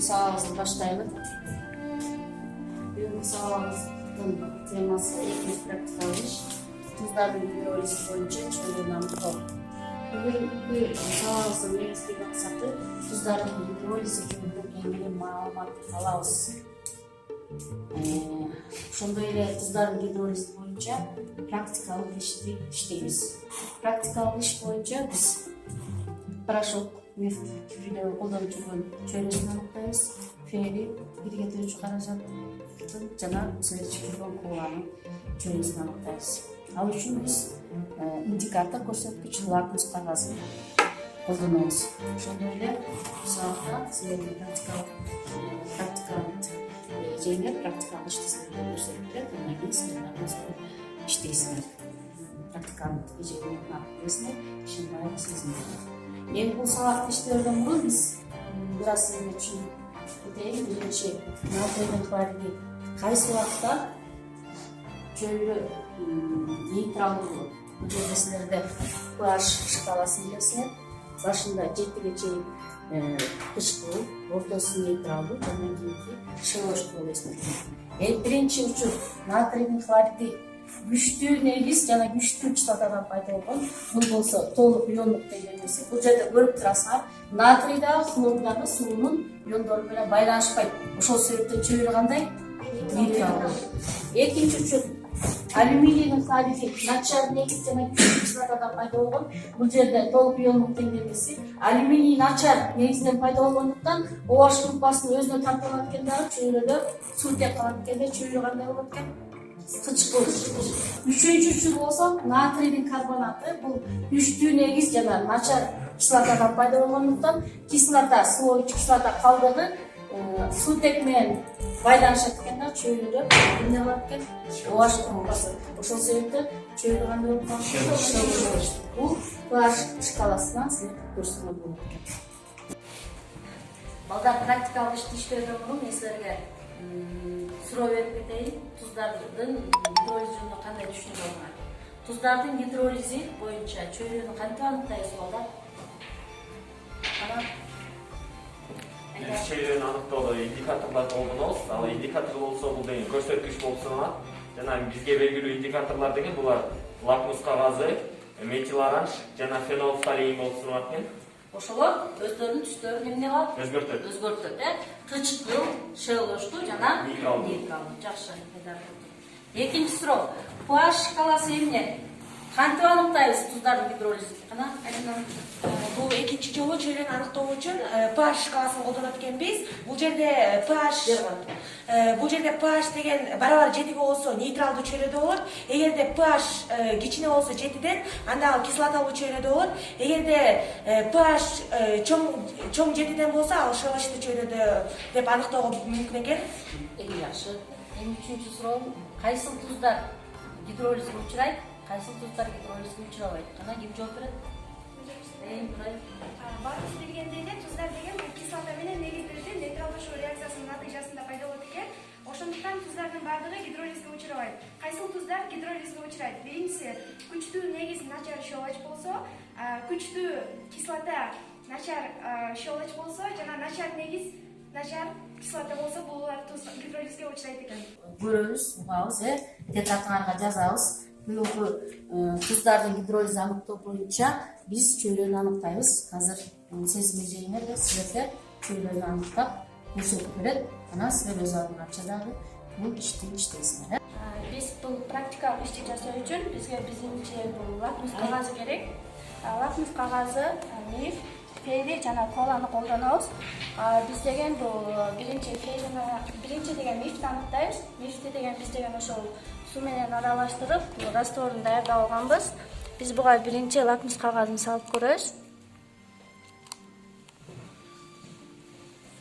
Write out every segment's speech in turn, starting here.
сабағыбызды баштайлы. Бүгінгі сабағымыздың темасы экинчи практикалык иш. Туздардын гидролизиси боюнча чөйрөнү аныктоо. Бүгүнкү сабагыбыздын негизги максаты туздардын гидролизи жөнүндө кеңири маалымат алабыз. Ошондой эле туздардын гидролизи боюнча практикалык ишти иштейбиз. Практикалык иш боюнча биз порошок нефть түрүндө колдонуп жүргөн чөйрөсүн аныктайбыз. Фери бир кетүүчү каражаттын жана сүрөтчү жүргөн кууланын чөйрөсүн аныктайбыз. Ал үчүн биз индикатор көрсөткүч лакмус кагазын колдонобуз. Ошондой эле сабакта силерге практикалык жеңил практикалык ишти силерге көрсөтүлөт. Андан кийин силер иштейсиңер. Практикалык жеңил билесиңер, ишин баары сезиңер. Эми бул сабакты иштөөрдөн мурун биз бир аз силерге түшүнүп кетейин. Биринчи, натрийдин хлориди кайсы убакта чөйрө нейтралдуу болот. Бул жерде силерде pH шкаласын билесиңер. Башында 7-ге чейин кычкыл, ортосу нейтралдуу, андан кийинки шылыштуу болуп эсептелет. Биринчи учур натрийдин хлориди күчтүү негиз жана күчтүү кислотадан пайда болгон. Бул болсо толук иондук теңдемеси. Бул жерде көрүп турасыңар, натрий дагы хлор дагы суунун иондору менен байланышпайт. Ошол себептен чөйрө кандай? Нейтралдуу. Экинчи учур алюминийдин хлориди начар негиз жана күчтүү кислотадан пайда болгон. Бул жерде толук иондук теңдемеси. Алюминий начар негизден пайда болгондуктан OH группасын өзүнө тартып алат экен дагы чөйрөдө суутек калат экен да чөйрө кандай болот экен? Кычкыл. Үчүнчү учур болсо натрийдин карбонаты. Бул күчтүү негиз жана начар кислотадан пайда болгондуктан кислота, суоочу кислота калдыгы суутек менен байланышат экен да чөйрөдө эмне болот экен? OH группасы. Ошол себептен чөйрө кандай болуп калат? Бул pH шкаласынан силер көрсөтмө болот экен. Балдар практикалык ишти иштөөдөн мурун мен силерге суроо берип кетейин. Туздардын гидролизи жөнүндө кандай түшүнүк алыңар? Туздардын гидролизи боюнча чөйрөнү кантип аныктайбыз балдар? Биз чөйрөнү аныктоодо индикаторлорду колдонобуз. Ал индикатор болсо бул деген көрсөткүч болуп саналат. Жана бизге белгилүү индикаторлор деген булар лакмус кагазы, метил оранж жана фенолфталеин болуп саналат экен. Ошолор өздөрүнүн түстөрүн эмне кылат? Өзгөртөт, кычкыл, шылыштуу жана нейтралдуу. Жакшы. Экинчи суроо. pH шкаласы эмне? Кантип аныктайбыз туздардын гидролизин? Кана, бул экинчи жолу чөйрөнү аныктоо үчүн pH шкаласын колдонот экенбиз. Бул жерде pH деген барабар 7 болсо нейтралдуу чөйрөдө болот. Эгерде pH кичине болсо 7ден, анда ал кислоталуу чөйрөдө болот. Эгерде pH чоң 7ден болсо, ал шылыштуу чөйрөдө деп аныктоого мүмкүн экен. Жакшы. Эми үчүнчү суроо, кайсы туздар гидролизге учурайт? Кайсы туздар гидролизге учурабайт? Кана ким жооп берет? Баарыбыз билгендей эле туздар деген бул кислота менен негиздерде нейтралдашуу реакциясынын натыйжасында пайда болот экен. Ошондуктан туздардын баардыгы гидролизге учурабайт. Кайсы туздар гидролизге учурайт? Биринчиси күчтүү негиз начар щелочь болсо, күчтүү кислота начар щелочь болсо жана начар негиз начар кислота болсо булар гидролизге учурайт экен. Көрөбүз, угабыз, тетрадыңарга жазабыз. Бүгүнкү туздардын гидролизи аныктоо боюнча биз чөйрөнү аныктайбыз. Азыр сезим жеңер да силерге чөйрөнү аныктап көрсөтүп берет. Анан силер өз алдыңарча дагы бул ишти иштейсиңер. Биз бул практикалык ишти жасоо үчүн бизге биринчи бул лакмус кагазы керек. Лакмус кагазы, нефть, фери жана коланы колдонобуз. Биз деген бул биринчи деген нефть аныктайбыз. Нефть деген биз деген ошол суу менен аралаштырып, растворун даярдап алганбыз. Биз буга биринчи лакмус кагазын салып көрөбүз.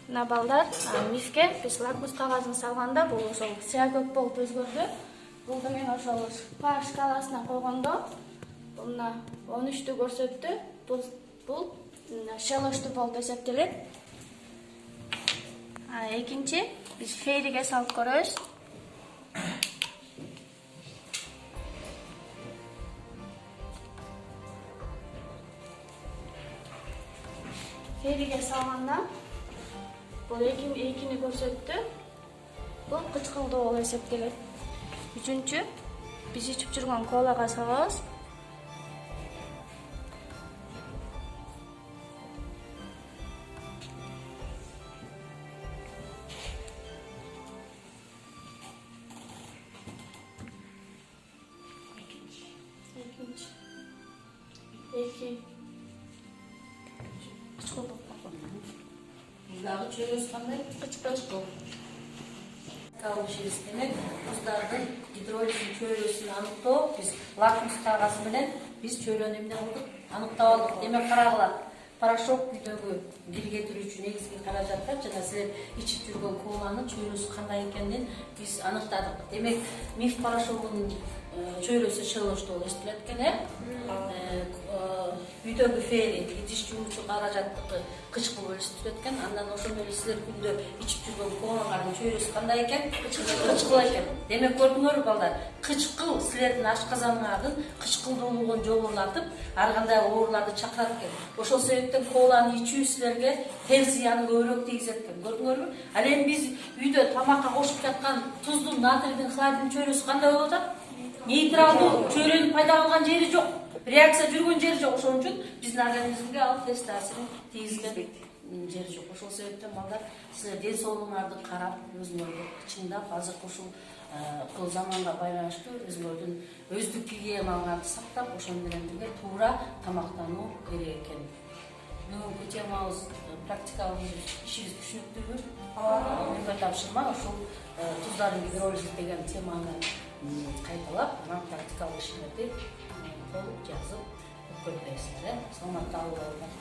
Мына балдар, мифке биз лакмус кагазын салганда бул ошол сыя көк болуп өзгөрдү. Бул деген ошол pH шкаласына койгондо мына 13-тү көрсөттү. Бул шылыштуу болуп эсептелет. Экинчи биз фериге салып көрөбүз. Фериге салганда Бул экини көрсөттү. Бул кычкылдоо болуп эсептелет. Үчүнчү, биз ичип жүргөн колага салабыз. Buzdagı çöresi qanday? Кычкыл. Табышыбыз демек, туздардын гидролизин чөйрөсүн аныктоо, биз лакмус кагазы менен биз чөйрөнү эмне кылдык? Аныктап алдык. Демек карагыла, порошок үйдөгү бир кетирүүчү негизги каражаттар жана силер ичип жүргөн коланын чөйрөсү кандай экенин биз аныктадык. Демек, миф порошогунун чөйрөсү шелоштоо эстелет экен, үйдөгү фери, идиш жуучу каражаттыкы кычкыл эстелет экен. Андан ошондой эле силер күндө ичип жүргөн колаңардын чөйрөсү кандай экен? Кычкыл экен. Демек көрдүңөрбү балдар? Кычкыл силердин ашказаныңардын кычкылдуулугун жогорулатып, ар кандай ооруларды чакырат экен. Ошол себептен коланы ичүү силерге терс зыянын көбүрөөк тийгизет экен. Көрдүңөрбү? Ал эми биз үйдө тамакка кошуп жаткан туздун, натрийдин, хлоридин чөйрөсү кандай болуп атат? Нейтралдуу чөйрөнүн пайда кылган жери жок. Реакция жүргөн жери жок. Ошон үчүн биздин организмге ал терс таасирин тийгизген жери жок. Ошол себептен балдар силер ден соолугуңарды карап, өзүңөрдү чыңдап, азыркы ушул кыл заманга байланыштуу өзүңөрдүн өздүк гигиеналарды сактап, ошон менен бирге туура тамактануу керек экен. Бүгүнкү темабыз практикалык ишибиз түшүнүктүүбү? Ооба. Тапшырма ушул туздардын гидролизи деген теманы кайталап, анан практикалык иштерди толук жазып өткөрүп бересиздер. Саламатта болуңуздар.